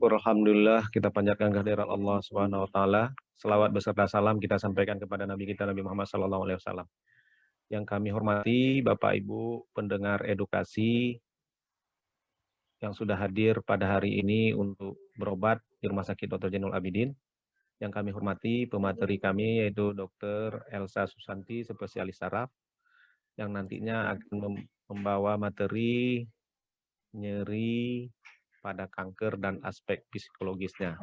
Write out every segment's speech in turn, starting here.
syukur alhamdulillah kita panjatkan kehadirat Allah Subhanahu wa taala. Selawat beserta salam kita sampaikan kepada Nabi kita Nabi Muhammad sallallahu alaihi wasallam. Yang kami hormati Bapak Ibu pendengar edukasi yang sudah hadir pada hari ini untuk berobat di Rumah Sakit Dr. Zainul Abidin. Yang kami hormati pemateri kami yaitu Dr. Elsa Susanti, spesialis saraf, yang nantinya akan membawa materi nyeri pada kanker dan aspek psikologisnya.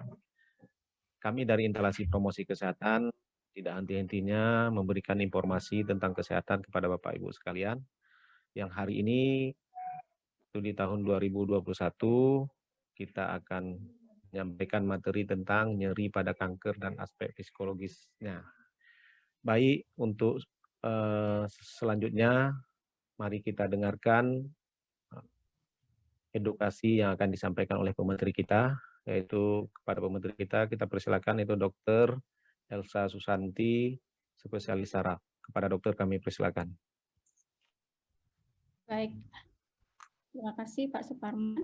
Kami dari Instalasi Promosi Kesehatan tidak henti-hentinya memberikan informasi tentang kesehatan kepada Bapak Ibu sekalian. Yang hari ini itu di tahun 2021 kita akan menyampaikan materi tentang nyeri pada kanker dan aspek psikologisnya. Baik, untuk selanjutnya mari kita dengarkan edukasi yang akan disampaikan oleh pemateri kita, yaitu kepada pemateri kita persilakan itu Dr. Elsa Susanti, spesialis saraf. Kepada dokter kami persilakan. Baik, terima kasih Pak Suparman.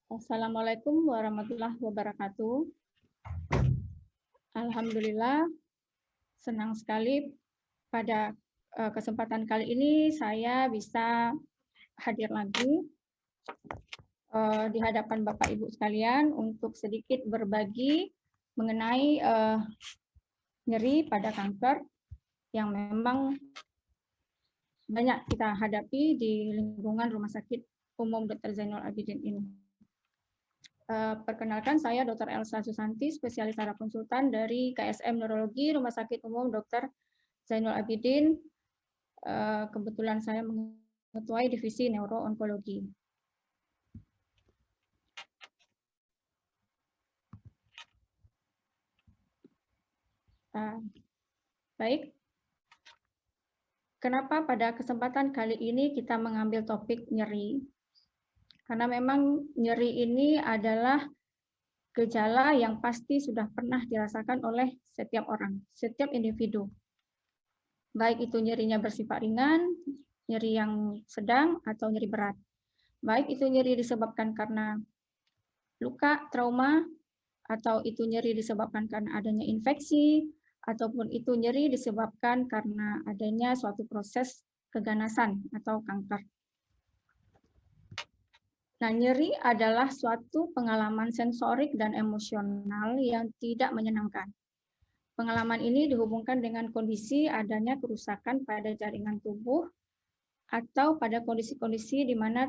Assalamualaikum warahmatullahi wabarakatuh. Alhamdulillah, senang sekali pada kesempatan kali ini saya bisa hadir lagi di hadapan Bapak Ibu sekalian untuk sedikit berbagi mengenai nyeri pada kanker yang memang banyak kita hadapi di lingkungan Rumah Sakit Umum Dr. Zainul Abidin ini. Perkenalkan, saya Dr. Elsa Susanti, spesialis saraf konsultan dari KSM Neurologi Rumah Sakit Umum Dr. Zainul Abidin. Kebetulan saya mengetuai divisi neuroonkologi. Baik, kenapa pada kesempatan kali ini kita mengambil topik nyeri? Karena memang nyeri ini adalah gejala yang pasti sudah pernah dirasakan oleh setiap orang, setiap individu. Baik itu nyerinya bersifat ringan, nyeri yang sedang, atau nyeri berat. Baik itu nyeri disebabkan karena luka, trauma, atau itu nyeri disebabkan karena adanya infeksi, ataupun itu nyeri disebabkan karena adanya suatu proses keganasan atau kanker. Nah, nyeri adalah suatu pengalaman sensorik dan emosional yang tidak menyenangkan. Pengalaman ini dihubungkan dengan kondisi adanya kerusakan pada jaringan tubuh atau pada kondisi-kondisi di mana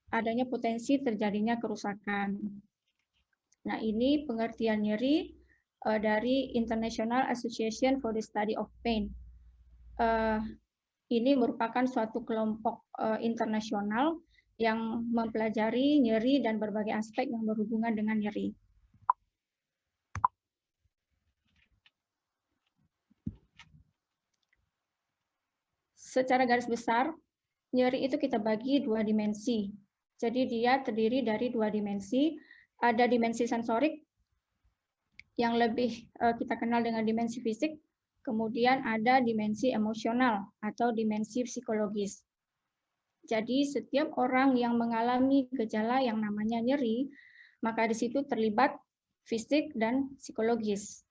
adanya potensi terjadinya kerusakan. Nah, ini pengertian nyeri dari International Association for the Study of Pain. Ini merupakan suatu kelompok internasional yang mempelajari nyeri dan berbagai aspek yang berhubungan dengan nyeri. Secara garis besar, nyeri itu kita bagi dua dimensi. Jadi dia terdiri dari dua dimensi. Ada dimensi sensorik yang lebih kita kenal dengan dimensi fisik, kemudian ada dimensi emosional atau dimensi psikologis. Jadi setiap orang yang mengalami gejala yang namanya nyeri, maka di situ terlibat fisik dan psikologis.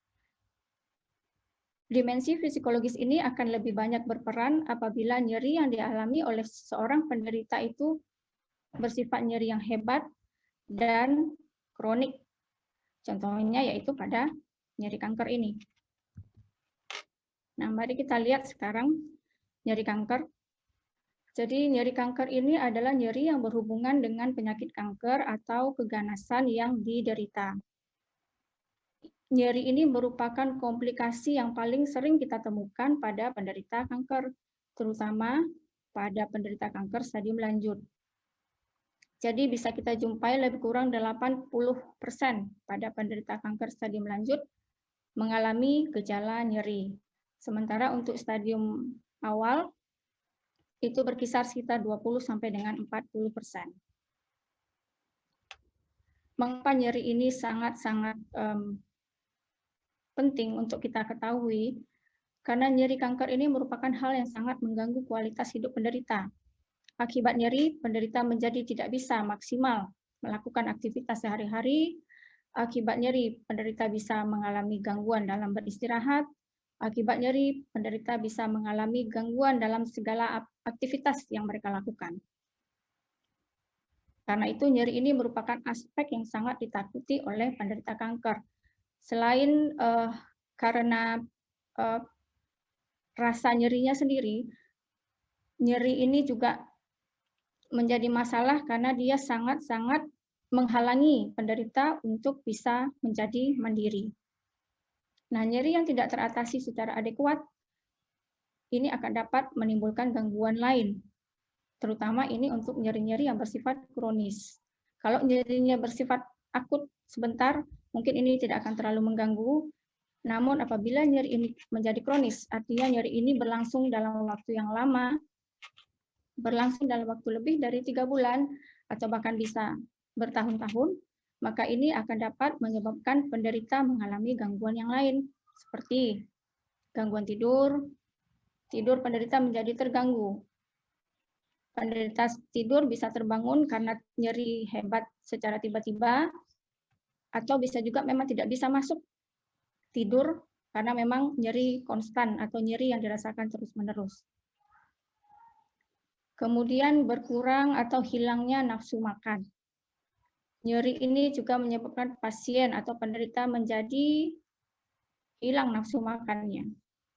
Dimensi psikologis ini akan lebih banyak berperan apabila nyeri yang dialami oleh seorang penderita itu bersifat nyeri yang hebat dan kronik. Contohnya yaitu pada nyeri kanker ini. Nah, mari kita lihat sekarang nyeri kanker. Jadi nyeri kanker ini adalah nyeri yang berhubungan dengan penyakit kanker atau keganasan yang diderita. Nyeri ini merupakan komplikasi yang paling sering kita temukan pada penderita kanker, terutama pada penderita kanker stadium lanjut. Jadi bisa kita jumpai lebih kurang 80% pada penderita kanker stadium lanjut mengalami gejala nyeri. Sementara untuk stadium awal itu berkisar sekitar 20 sampai dengan 40%. Mengapa nyeri ini sangat-sangat penting untuk kita ketahui? Karena nyeri kanker ini merupakan hal yang sangat mengganggu kualitas hidup penderita. Akibat nyeri, penderita menjadi tidak bisa maksimal melakukan aktivitas sehari-hari. Akibat nyeri, penderita bisa mengalami gangguan dalam beristirahat. Akibat nyeri, penderita bisa mengalami gangguan dalam segala aktivitas yang mereka lakukan. Karena itu nyeri ini merupakan aspek yang sangat ditakuti oleh penderita kanker. Selain karena rasa nyerinya sendiri, nyeri ini juga menjadi masalah karena dia sangat-sangat menghalangi penderita untuk bisa menjadi mandiri. Nah, nyeri yang tidak teratasi secara adekuat ini akan dapat menimbulkan gangguan lain, terutama ini untuk nyeri-nyeri yang bersifat kronis. Kalau nyerinya bersifat akut sebentar, mungkin ini tidak akan terlalu mengganggu. Namun apabila nyeri ini menjadi kronis, artinya nyeri ini berlangsung dalam waktu yang lama, berlangsung dalam waktu lebih dari 3 bulan, atau bahkan bisa bertahun-tahun, maka ini akan dapat menyebabkan penderita mengalami gangguan yang lain, seperti gangguan tidur penderita menjadi terganggu. Penderita tidur bisa terbangun karena nyeri hebat secara tiba-tiba, atau bisa juga memang tidak bisa masuk tidur karena memang nyeri konstan atau nyeri yang dirasakan terus-menerus. Kemudian berkurang atau hilangnya nafsu makan. Nyeri ini juga menyebabkan pasien atau penderita menjadi hilang nafsu makannya.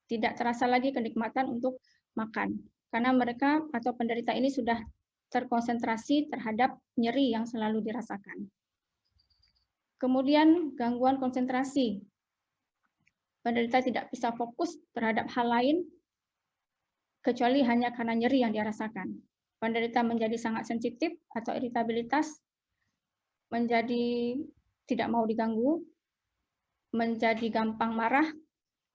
Tidak terasa lagi kenikmatan untuk makan. Karena mereka atau penderita ini sudah terkonsentrasi terhadap nyeri yang selalu dirasakan. Kemudian gangguan konsentrasi. Penderita tidak bisa fokus terhadap hal lain kecuali hanya karena nyeri yang dia rasakan. Penderita menjadi sangat sensitif atau iritabilitas, menjadi tidak mau diganggu, menjadi gampang marah,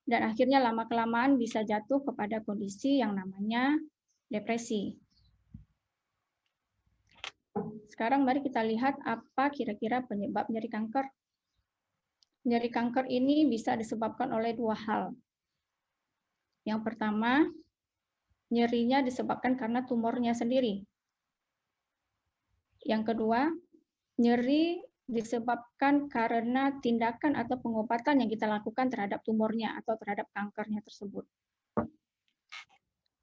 dan akhirnya lama-kelamaan bisa jatuh kepada kondisi yang namanya depresi. Sekarang mari kita lihat apa kira-kira penyebab nyeri kanker. Nyeri kanker ini bisa disebabkan oleh 2 hal. Yang pertama, nyerinya disebabkan karena tumornya sendiri. Yang kedua, nyeri disebabkan karena tindakan atau pengobatan yang kita lakukan terhadap tumornya atau terhadap kankernya tersebut.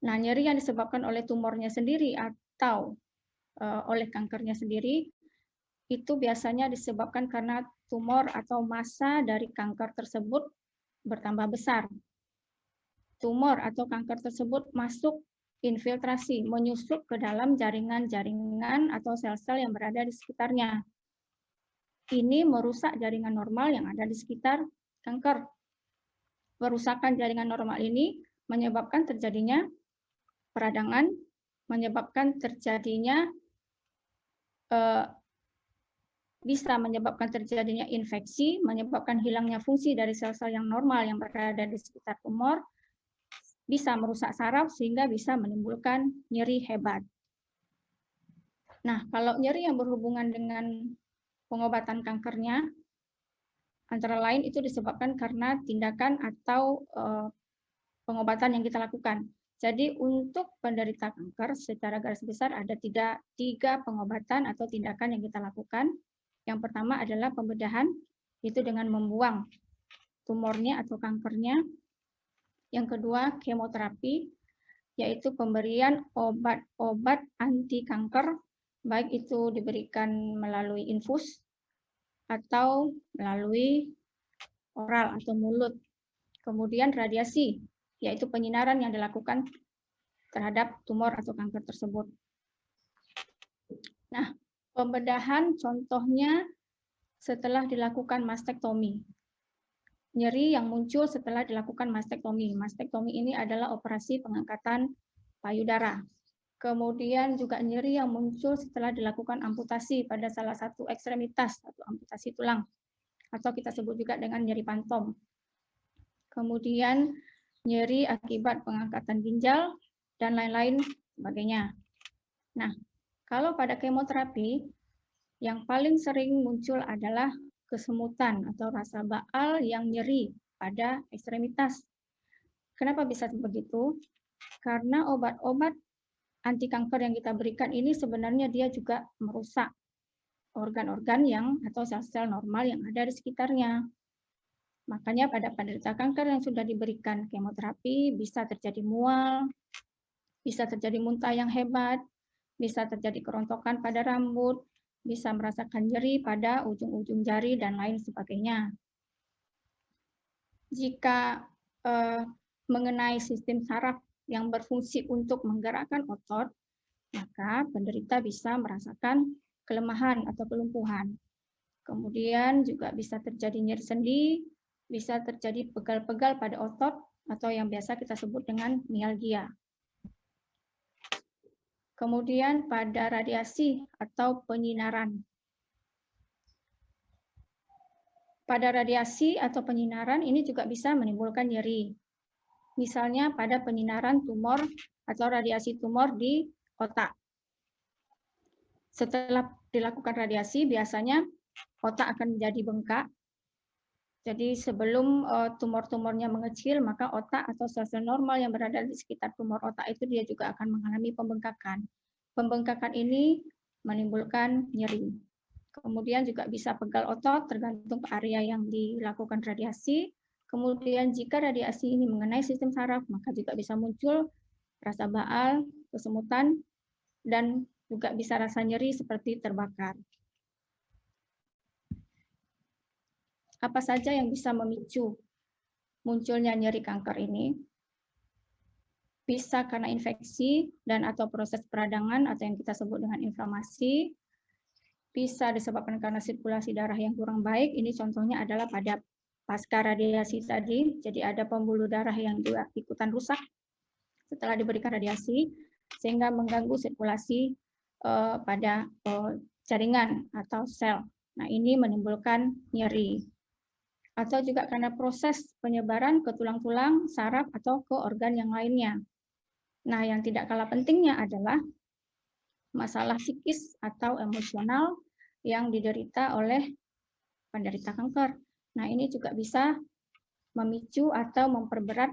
Nah, nyeri yang disebabkan oleh tumornya sendiri atau oleh kankernya sendiri, itu biasanya disebabkan karena tumor atau massa dari kanker tersebut bertambah besar. Tumor atau kanker tersebut masuk infiltrasi, menyusup ke dalam jaringan-jaringan atau sel-sel yang berada di sekitarnya. Ini merusak jaringan normal yang ada di sekitar kanker. Perusakan jaringan normal ini menyebabkan terjadinya peradangan, menyebabkan terjadinya bisa menyebabkan terjadinya infeksi, menyebabkan hilangnya fungsi dari sel-sel yang normal yang berada di sekitar tumor, bisa merusak saraf sehingga bisa menimbulkan nyeri hebat. Nah, kalau nyeri yang berhubungan dengan pengobatan kankernya, antara lain itu disebabkan karena tindakan atau pengobatan yang kita lakukan. Jadi untuk penderita kanker secara garis besar ada tiga pengobatan atau tindakan yang kita lakukan. Yang pertama adalah pembedahan, itu dengan membuang tumornya atau kankernya. Yang kedua kemoterapi, yaitu pemberian obat-obat anti kanker, baik itu diberikan melalui infus atau melalui oral atau mulut. Kemudian radiasi, yaitu penyinaran yang dilakukan terhadap tumor atau kanker tersebut. Nah, pembedahan contohnya setelah dilakukan mastektomi. Nyeri yang muncul setelah dilakukan mastektomi. Mastektomi ini adalah operasi pengangkatan payudara. Kemudian juga nyeri yang muncul setelah dilakukan amputasi pada salah satu ekstremitas atau amputasi tulang, atau kita sebut juga dengan nyeri pantom. Kemudian nyeri akibat pengangkatan ginjal, dan lain-lain sebagainya. Nah, kalau pada kemoterapi, yang paling sering muncul adalah kesemutan atau rasa baal yang nyeri pada ekstremitas. Kenapa bisa begitu? Karena obat-obat anti kanker yang kita berikan ini sebenarnya dia juga merusak organ-organ yang atau sel-sel normal yang ada di sekitarnya. Makanya pada penderita kanker yang sudah diberikan kemoterapi bisa terjadi mual, bisa terjadi muntah yang hebat, bisa terjadi kerontokan pada rambut, bisa merasakan nyeri pada ujung-ujung jari dan lain sebagainya. Jika mengenai sistem saraf yang berfungsi untuk menggerakkan otot, maka penderita bisa merasakan kelemahan atau kelumpuhan. Kemudian juga bisa terjadi nyeri sendi, bisa terjadi pegal-pegal pada otot atau yang biasa kita sebut dengan mialgia. Kemudian pada radiasi atau penyinaran. Pada radiasi atau penyinaran ini juga bisa menimbulkan nyeri. Misalnya pada penyinaran tumor atau radiasi tumor di otak. Setelah dilakukan radiasi, biasanya otak akan menjadi bengkak. Jadi sebelum tumor-tumornya mengecil, maka otak atau sel-sel normal yang berada di sekitar tumor otak itu dia juga akan mengalami pembengkakan. Pembengkakan ini menimbulkan nyeri. Kemudian juga bisa pegal otot tergantung area yang dilakukan radiasi. Kemudian jika radiasi ini mengenai sistem saraf, maka juga bisa muncul rasa baal, kesemutan, dan juga bisa rasa nyeri seperti terbakar. Apa saja yang bisa memicu munculnya nyeri kanker ini? Bisa karena infeksi dan atau proses peradangan atau yang kita sebut dengan inflamasi. Bisa disebabkan karena sirkulasi darah yang kurang baik. Ini contohnya adalah pada pasca radiasi tadi. Jadi ada pembuluh darah yang juga ikutan rusak setelah diberikan radiasi, sehingga mengganggu sirkulasi pada jaringan atau sel. Nah, ini menimbulkan nyeri. Atau juga karena proses penyebaran ke tulang-tulang, saraf, atau ke organ yang lainnya. Nah, yang tidak kalah pentingnya adalah masalah psikis atau emosional yang diderita oleh penderita kanker. Nah, ini juga bisa memicu atau memperberat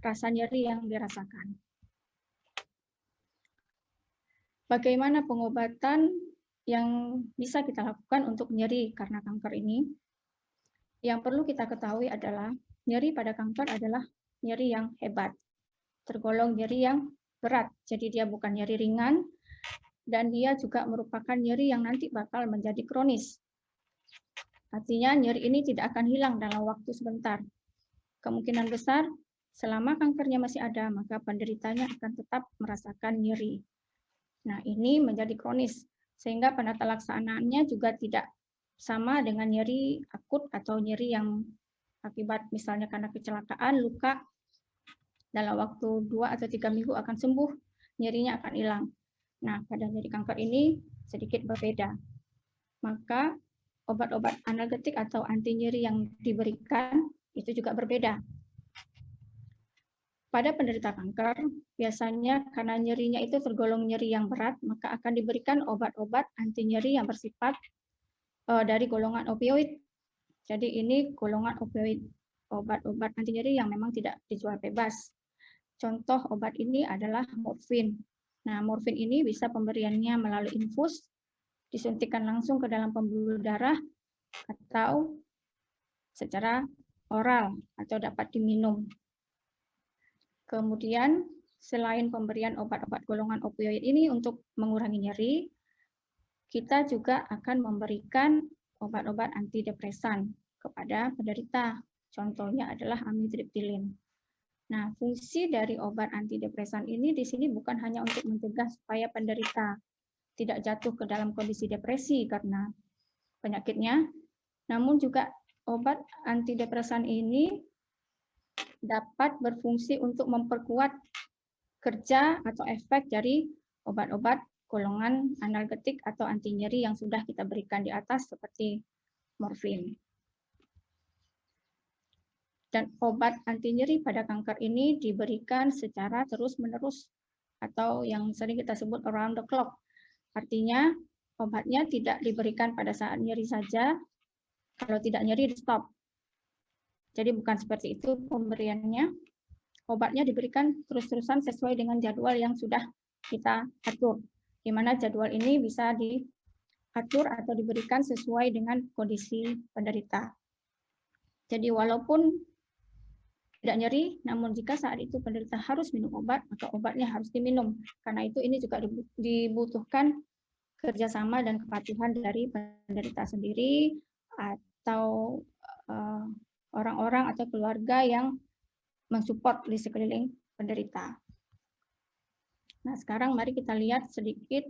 rasa nyeri yang dirasakan. Bagaimana pengobatan yang bisa kita lakukan untuk nyeri karena kanker ini? Yang perlu kita ketahui adalah nyeri pada kanker adalah nyeri yang hebat, tergolong nyeri yang berat. Jadi dia bukan nyeri ringan, dan dia juga merupakan nyeri yang nanti bakal menjadi kronis. Artinya nyeri ini tidak akan hilang dalam waktu sebentar. Kemungkinan besar selama kankernya masih ada, maka penderitanya akan tetap merasakan nyeri. Nah, ini menjadi kronis, sehingga penata laksanaannya juga tidak sama dengan nyeri akut atau nyeri yang akibat misalnya karena kecelakaan, luka, dalam waktu 2 atau 3 minggu akan sembuh, nyerinya akan hilang. Nah, pada nyeri kanker ini sedikit berbeda. Maka obat-obat analgetik atau anti nyeri yang diberikan itu juga berbeda. Pada penderita kanker, biasanya karena nyerinya itu tergolong nyeri yang berat, maka akan diberikan obat-obat anti nyeri yang bersifat dari golongan opioid. Jadi ini golongan opioid, obat-obat anti nyeri yang memang tidak dijual bebas. Contoh obat ini adalah morfin. Nah, morfin ini bisa pemberiannya melalui infus, disuntikkan langsung ke dalam pembuluh darah, atau secara oral, atau dapat diminum. Kemudian, selain pemberian obat-obat golongan opioid ini untuk mengurangi nyeri, kita juga akan memberikan obat-obat antidepresan kepada penderita. Contohnya adalah amitriptilin. Nah, fungsi dari obat antidepresan ini di sini bukan hanya untuk mencegah supaya penderita tidak jatuh ke dalam kondisi depresi karena penyakitnya, namun juga obat antidepresan ini dapat berfungsi untuk memperkuat kerja atau efek dari obat-obat golongan analgetik atau anti nyeri yang sudah kita berikan di atas seperti morfin. Dan obat anti nyeri pada kanker ini diberikan secara terus-menerus atau yang sering kita sebut around the clock. Artinya obatnya tidak diberikan pada saat nyeri saja, kalau tidak nyeri di stop. Jadi bukan seperti itu pemberiannya. Obatnya diberikan terus-terusan sesuai dengan jadwal yang sudah kita atur, di mana jadwal ini bisa diatur atau diberikan sesuai dengan kondisi penderita. Jadi walaupun tidak nyeri, namun jika saat itu penderita harus minum obat, maka obatnya harus diminum. Karena itu ini juga dibutuhkan kerjasama dan kepatuhan dari penderita sendiri atau orang-orang atau keluarga yang mensupport di sekeliling penderita. Nah, sekarang mari kita lihat sedikit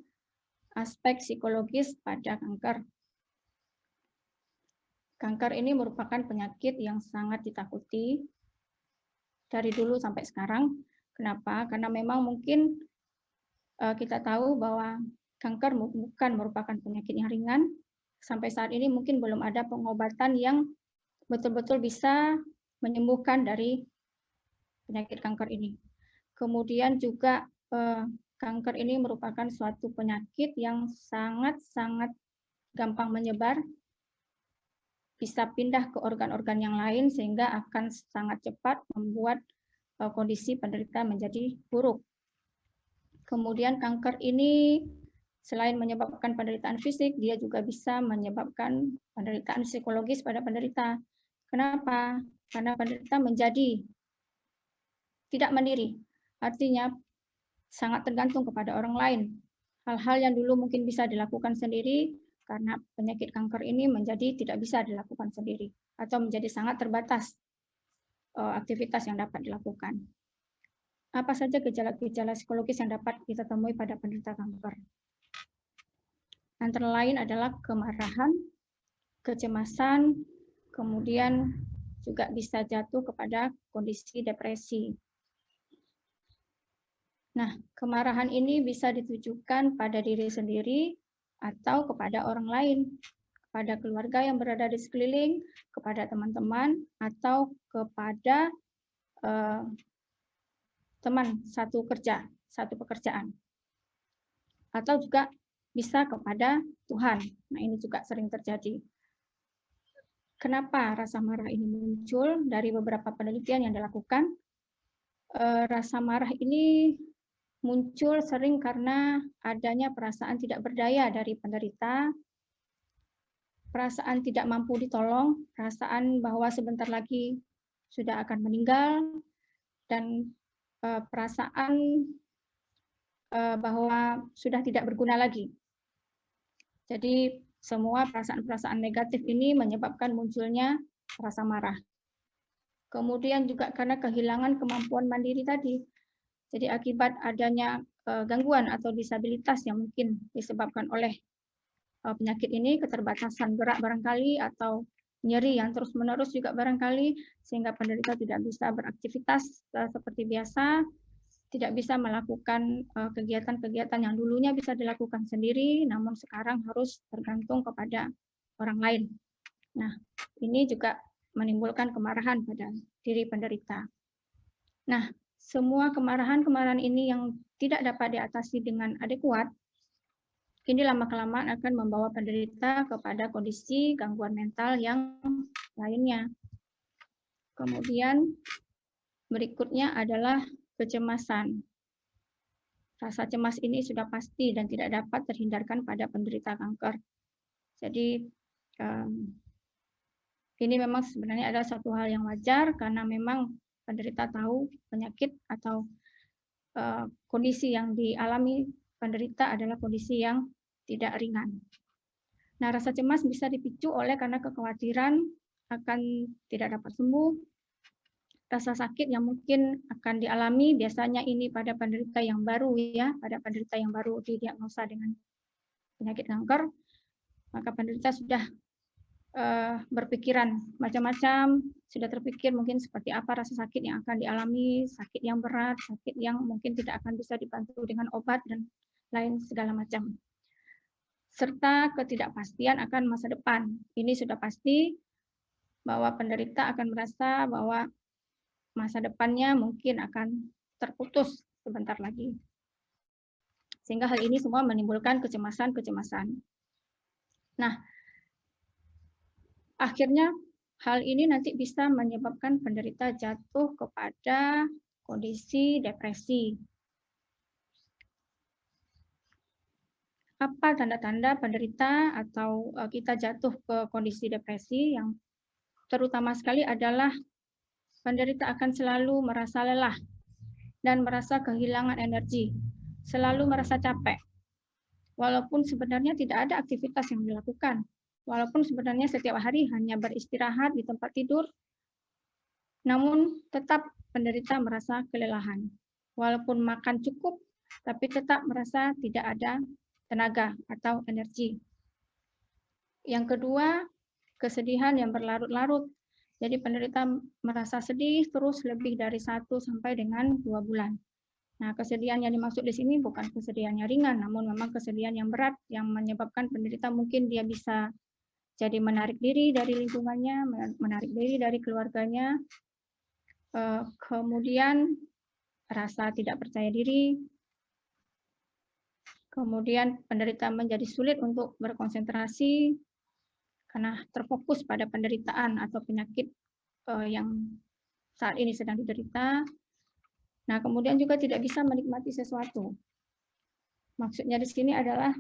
aspek psikologis pada kanker. Kanker ini merupakan penyakit yang sangat ditakuti dari dulu sampai sekarang. Kenapa? Karena memang mungkin kita tahu bahwa kanker bukan merupakan penyakit yang ringan. Sampai saat ini mungkin belum ada pengobatan yang betul-betul bisa menyembuhkan dari penyakit kanker ini. Kemudian juga kanker ini merupakan suatu penyakit yang sangat-sangat gampang menyebar, bisa pindah ke organ-organ yang lain sehingga akan sangat cepat membuat kondisi penderita menjadi buruk. Kemudian kanker ini selain menyebabkan penderitaan fisik, dia juga bisa menyebabkan penderitaan psikologis pada penderita. Kenapa? Karena penderita menjadi tidak mandiri. Artinya sangat tergantung kepada orang lain. Hal-hal yang dulu mungkin bisa dilakukan sendiri, karena penyakit kanker ini menjadi tidak bisa dilakukan sendiri atau menjadi sangat terbatas aktivitas yang dapat dilakukan. Apa saja gejala-gejala psikologis yang dapat kita temui pada penderita kanker? Antara lain adalah kemarahan, kecemasan, kemudian juga bisa jatuh kepada kondisi depresi. Nah, kemarahan ini bisa ditujukan pada diri sendiri atau kepada orang lain, kepada keluarga yang berada di sekeliling, kepada teman-teman, atau kepada teman satu pekerjaan. Atau juga bisa kepada Tuhan. Nah, ini juga sering terjadi. Kenapa rasa marah ini muncul? Dari beberapa penelitian yang dilakukan, rasa marah ini muncul sering karena adanya perasaan tidak berdaya dari penderita, perasaan tidak mampu ditolong, perasaan bahwa sebentar lagi sudah akan meninggal, dan perasaan bahwa sudah tidak berguna lagi. Jadi semua perasaan-perasaan negatif ini menyebabkan munculnya rasa marah. Kemudian juga karena kehilangan kemampuan mandiri tadi. Jadi akibat adanya gangguan atau disabilitas yang mungkin disebabkan oleh penyakit ini, keterbatasan gerak barangkali atau nyeri yang terus-menerus juga barangkali, sehingga penderita tidak bisa beraktivitas seperti biasa, tidak bisa melakukan kegiatan-kegiatan yang dulunya bisa dilakukan sendiri, namun sekarang harus tergantung kepada orang lain. Nah, ini juga menimbulkan kemarahan pada diri penderita. Nah, semua kemarahan-kemarahan ini yang tidak dapat diatasi dengan adekuat, ini lama-kelamaan akan membawa penderita kepada kondisi gangguan mental yang lainnya. Kemudian berikutnya adalah kecemasan. Rasa cemas ini sudah pasti dan tidak dapat terhindarkan pada penderita kanker. Jadi ini memang sebenarnya adalah satu hal yang wajar karena memang penderita tahu penyakit atau kondisi yang dialami penderita adalah kondisi yang tidak ringan. Nah, rasa cemas bisa dipicu oleh karena kekhawatiran akan tidak dapat sembuh, rasa sakit yang mungkin akan dialami, biasanya ini pada penderita yang baru ya, pada penderita yang baru didiagnosa dengan penyakit kanker, maka penderita sudah berpikiran macam-macam, sudah terpikir mungkin seperti apa rasa sakit yang akan dialami, sakit yang berat, sakit yang mungkin tidak akan bisa dibantu dengan obat, dan lain segala macam. Serta ketidakpastian akan masa depan. Ini sudah pasti bahwa penderita akan merasa bahwa masa depannya mungkin akan terputus sebentar lagi. Sehingga hal ini semua menimbulkan kecemasan-kecemasan. Nah, akhirnya hal ini nanti bisa menyebabkan penderita jatuh kepada kondisi depresi. apa tanda-tanda penderita atau kita jatuh ke kondisi depresi? Yang terutama sekali adalah penderita akan selalu merasa lelah dan merasa kehilangan energi, selalu merasa capek. Walaupun sebenarnya tidak ada aktivitas yang dilakukan, walaupun sebenarnya setiap hari hanya beristirahat di tempat tidur, namun tetap penderita merasa kelelahan. Walaupun makan cukup, tapi tetap merasa tidak ada tenaga atau energi. Yang kedua, kesedihan yang berlarut-larut. Jadi penderita merasa sedih terus lebih dari 1 sampai dengan 2 bulan. Nah, kesedihan yang dimaksud di sini bukan kesedihan yang ringan, namun memang kesedihan yang berat yang menyebabkan penderita mungkin dia bisa jadi menarik diri dari lingkungannya, menarik diri dari keluarganya, kemudian rasa tidak percaya diri, kemudian penderita menjadi sulit untuk berkonsentrasi karena terfokus pada penderitaan atau penyakit yang saat ini sedang diderita. Nah, kemudian juga tidak bisa menikmati sesuatu. Maksudnya di sini adalah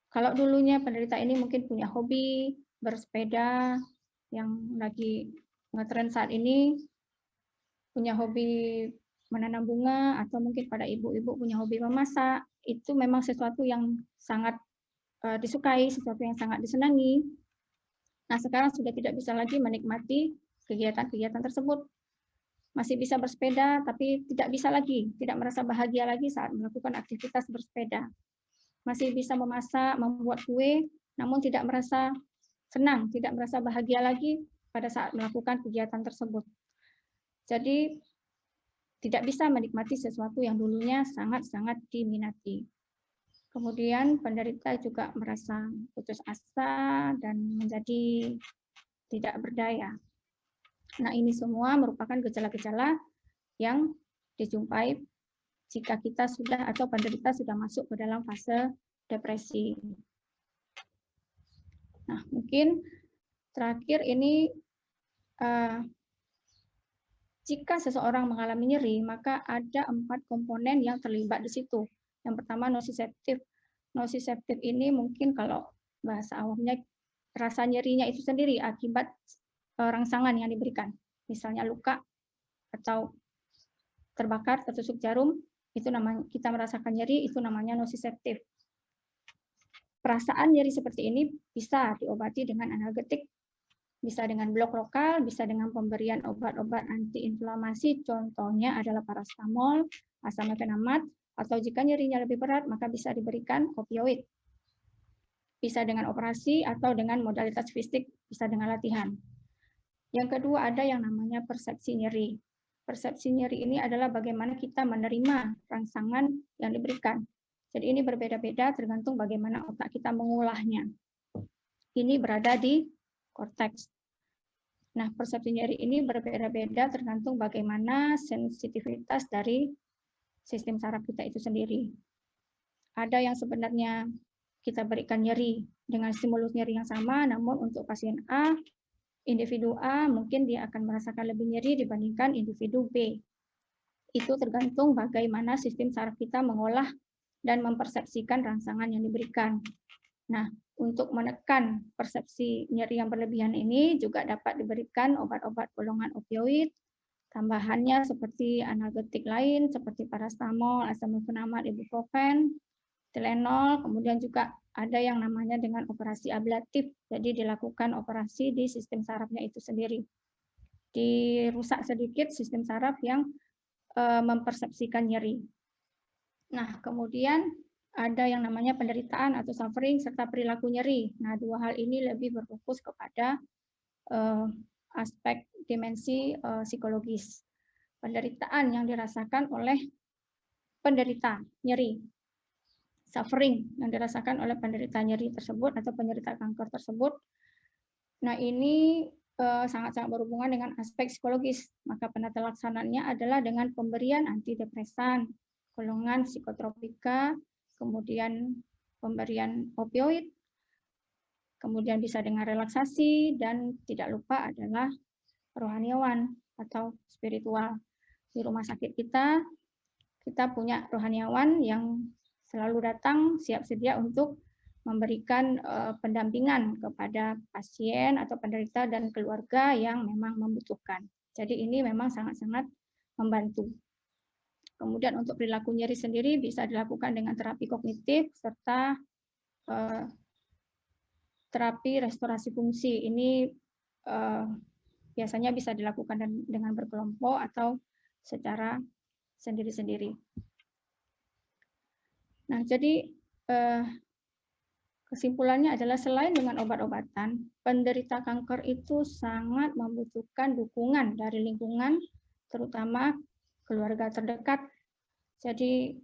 kalau dulunya penderita ini mungkin punya hobi bersepeda yang lagi ngetren saat ini, punya hobi menanam bunga, atau mungkin pada ibu-ibu punya hobi memasak, itu memang sesuatu yang sangat disukai, sesuatu yang sangat disenangi. Nah, sekarang sudah tidak bisa lagi menikmati kegiatan-kegiatan tersebut. Masih bisa bersepeda, tapi tidak bisa lagi, tidak merasa bahagia lagi saat melakukan aktivitas bersepeda. Masih bisa memasak, membuat kue, namun tidak merasa senang, tidak merasa bahagia lagi pada saat melakukan kegiatan tersebut. Jadi, tidak bisa menikmati sesuatu yang dulunya sangat-sangat diminati. Kemudian penderita juga merasa putus asa dan menjadi tidak berdaya. Nah, ini semua merupakan gejala-gejala yang dijumpai jika kita sudah atau penderita sudah masuk ke dalam fase depresi. Nah, mungkin terakhir ini jika seseorang mengalami nyeri, maka ada 4 komponen yang terlibat di situ. Yang pertama nociceptif. Nociceptif ini mungkin kalau bahasa awamnya rasa nyerinya itu sendiri akibat rangsangan yang diberikan. Misalnya luka atau terbakar, tertusuk jarum, itu namanya kita merasakan nyeri, itu namanya nociceptif. Perasaan nyeri seperti ini bisa diobati dengan analgetik, bisa dengan blok lokal, bisa dengan pemberian obat-obat antiinflamasi, contohnya adalah paracetamol, asam mefenamat, atau jika nyerinya lebih berat, maka bisa diberikan opioid. Bisa dengan operasi atau dengan modalitas fisik, bisa dengan latihan. Yang kedua ada yang namanya persepsi nyeri. Persepsi nyeri ini adalah bagaimana kita menerima rangsangan yang diberikan. Jadi ini berbeda-beda tergantung bagaimana otak kita mengolahnya. Ini berada di korteks. Nah, persepsi nyeri ini berbeda-beda tergantung bagaimana sensitivitas dari sistem saraf kita itu sendiri. Ada yang sebenarnya kita berikan nyeri dengan stimulus nyeri yang sama, namun untuk pasien A, individu A mungkin dia akan merasakan lebih nyeri dibandingkan individu B. Itu tergantung bagaimana sistem saraf kita mengolah dan mempersepsikan rangsangan yang diberikan. Nah, untuk menekan persepsi nyeri yang berlebihan ini juga dapat diberikan obat-obat golongan opioid, tambahannya seperti analgetik lain seperti paracetamol, asam mefenamat, ibuprofen, Tylenol, kemudian juga ada yang namanya dengan operasi ablatif, jadi dilakukan operasi di sistem sarafnya itu sendiri. Dirusak sedikit sistem saraf yang mempersepsikan nyeri. Nah, kemudian ada yang namanya penderitaan atau suffering serta perilaku nyeri. Nah, dua hal ini lebih berfokus kepada aspek dimensi psikologis. Penderitaan yang dirasakan oleh penderita nyeri. Suffering yang dirasakan oleh penderita nyeri tersebut atau penderita kanker tersebut. Nah, ini sangat-sangat berhubungan dengan aspek psikologis. Maka penata laksanaannya adalah dengan pemberian antidepresan, golongan psikotropika, kemudian pemberian opioid, kemudian bisa dengan relaksasi, dan tidak lupa adalah rohaniawan atau spiritual. Di rumah sakit kita punya rohaniawan yang selalu datang siap sedia untuk memberikan pendampingan kepada pasien atau penderita dan keluarga yang memang membutuhkan. Jadi ini memang sangat-sangat membantu. Kemudian untuk perilaku nyeri sendiri bisa dilakukan dengan terapi kognitif serta terapi restorasi fungsi. Ini biasanya bisa dilakukan dengan berkelompok atau secara sendiri-sendiri. Nah, jadi kesimpulannya adalah selain dengan obat-obatan, penderita kanker itu sangat membutuhkan dukungan dari lingkungan, terutama keluarga terdekat. Jadi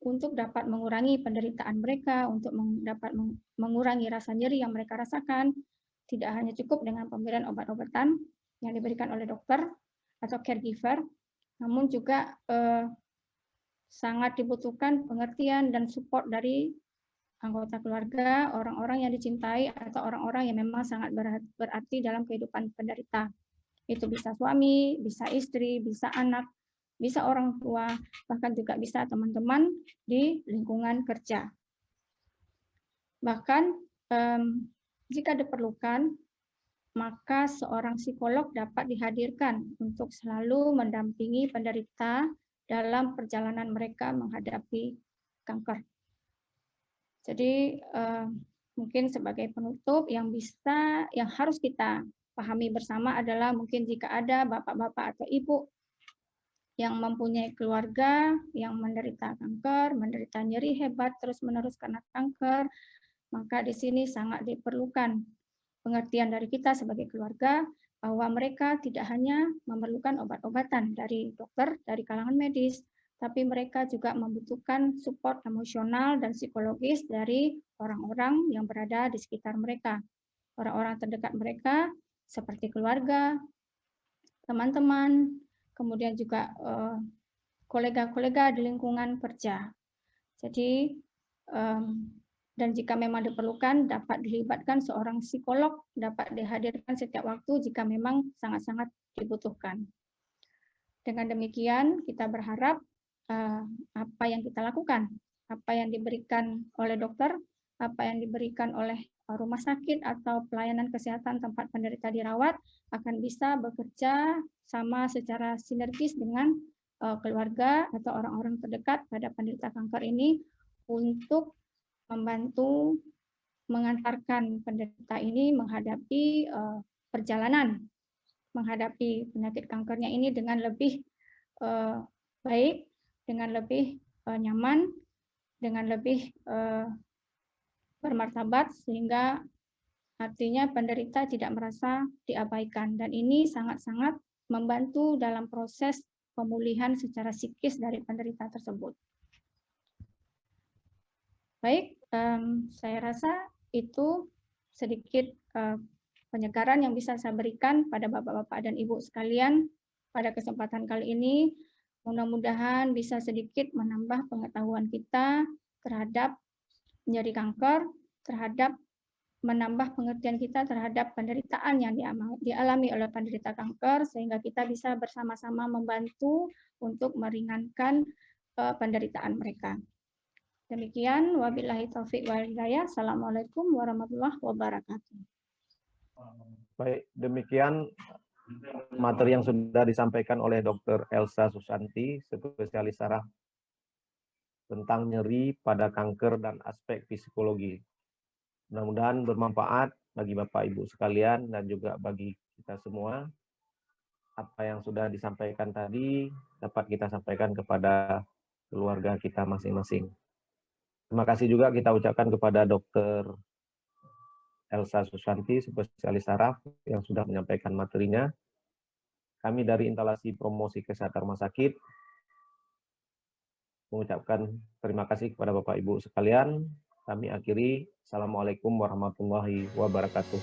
untuk dapat mengurangi penderitaan mereka, untuk dapat mengurangi rasa nyeri yang mereka rasakan, tidak hanya cukup dengan pemberian obat-obatan yang diberikan oleh dokter atau caregiver, namun juga sangat dibutuhkan pengertian dan support dari anggota keluarga, orang-orang yang dicintai, atau orang-orang yang memang sangat berarti dalam kehidupan penderita. Itu bisa suami, bisa istri, bisa anak, bisa orang tua, bahkan juga bisa teman-teman di lingkungan kerja. Bahkan jika diperlukan, maka seorang psikolog dapat dihadirkan untuk selalu mendampingi penderita dalam perjalanan mereka menghadapi kanker. Jadi mungkin sebagai penutup yang harus kita pahami bersama adalah mungkin jika ada bapak-bapak atau ibu yang mempunyai keluarga yang menderita kanker, menderita nyeri hebat terus-menerus karena kanker, maka di sini sangat diperlukan pengertian dari kita sebagai keluarga bahwa mereka tidak hanya memerlukan obat-obatan dari dokter, dari kalangan medis, tapi mereka juga membutuhkan support emosional dan psikologis dari orang-orang yang berada di sekitar mereka. Orang-orang terdekat mereka seperti keluarga, teman-teman, kemudian juga kolega-kolega di lingkungan kerja. Jadi, dan jika memang diperlukan, dapat dilibatkan seorang psikolog, dapat dihadirkan setiap waktu jika memang sangat-sangat dibutuhkan. Dengan demikian, kita berharap apa yang kita lakukan, apa yang diberikan oleh dokter, apa yang diberikan oleh rumah sakit atau pelayanan kesehatan tempat penderita dirawat akan bisa bekerja sama secara sinergis dengan keluarga atau orang-orang terdekat pada penderita kanker ini untuk membantu mengantarkan penderita ini menghadapi perjalanan menghadapi penyakit kankernya ini dengan lebih baik, dengan lebih nyaman, dengan lebih bermartabat, sehingga artinya penderita tidak merasa diabaikan. Dan ini sangat-sangat membantu dalam proses pemulihan secara psikis dari penderita tersebut. Baik, saya rasa itu sedikit penyegaran yang bisa saya berikan pada bapak-bapak dan ibu sekalian pada kesempatan kali ini. Mudah-mudahan bisa sedikit menambah pengetahuan kita terhadap nyeri kanker, terhadap menambah pengertian kita terhadap penderitaan yang dialami oleh penderita kanker, sehingga kita bisa bersama-sama membantu untuk meringankan penderitaan mereka. Demikian, wabillahi taufik wal hidayah. Assalamualaikum warahmatullahi wabarakatuh. Baik, demikian materi yang sudah disampaikan oleh Dr. Elsa Susanti, spesialis saraf tentang nyeri pada kanker dan aspek psikologi. Mudah-mudahan bermanfaat bagi Bapak Ibu sekalian dan juga bagi kita semua. Apa yang sudah disampaikan tadi dapat kita sampaikan kepada keluarga kita masing-masing. Terima kasih juga kita ucapkan kepada Dr. Elsa Susanti, spesialis saraf yang sudah menyampaikan materinya. Kami dari Instalasi Promosi Kesehatan Rumah Sakit mengucapkan terima kasih kepada Bapak Ibu sekalian. Kami akhiri. Assalamualaikum warahmatullahi wabarakatuh.